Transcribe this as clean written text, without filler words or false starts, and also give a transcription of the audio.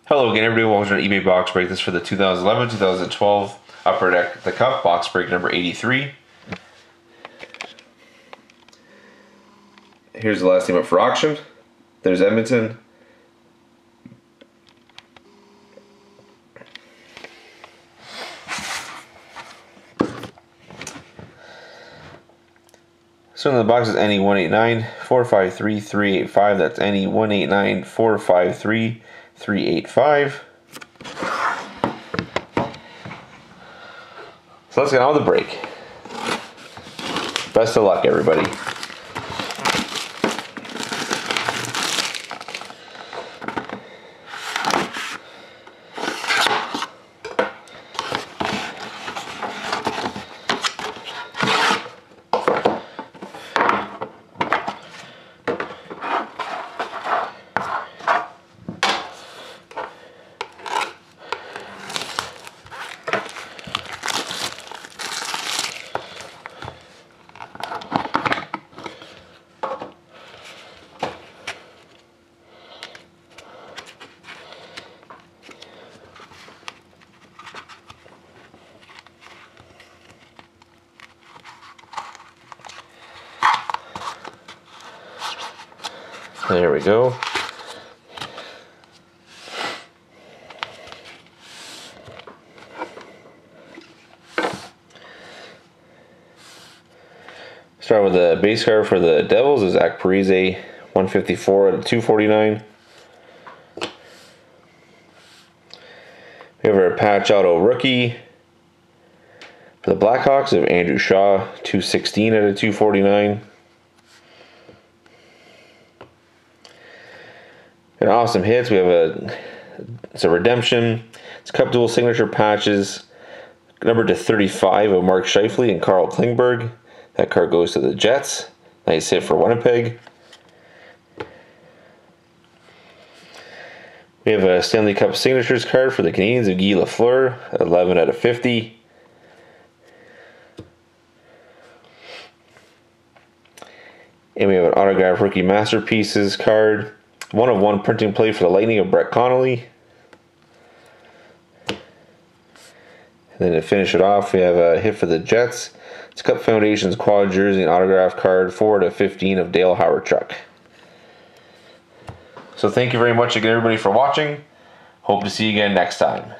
Hello again, everybody. Welcome to an eBay box break. This is for the 2011-2012 Upper Deck the Cup box break number 83. Here's the last team up for auction. There's Edmonton. So in the box is NE189453385. That's NE189453385. So let's get on with the break. Best of luck, everybody. There we go. Start with the base card for the Devils is Zach Parise, 154 out of 249. We have our patch auto rookie for the Blackhawks of Andrew Shaw, 216 out of 249. And awesome hits. We have it's a redemption. It's Cup Dual signature patches, numbered to 35 of Mark Scheifele and Carl Klingberg. That card goes to the Jets. Nice hit for Winnipeg. We have a Stanley Cup signatures card for the Canadiens of Guy Lafleur, 11 out of 50. And we have an autograph rookie masterpieces card. 1/1 printing plate for the Lightning of Brett Connolly. And then to finish it off, we have a hit for the Jets. It's Cup Foundations quad jersey and autograph card, 4 out of 15 of Dale Hawerchuk. So thank you very much again, everybody, for watching. Hope to see you again next time.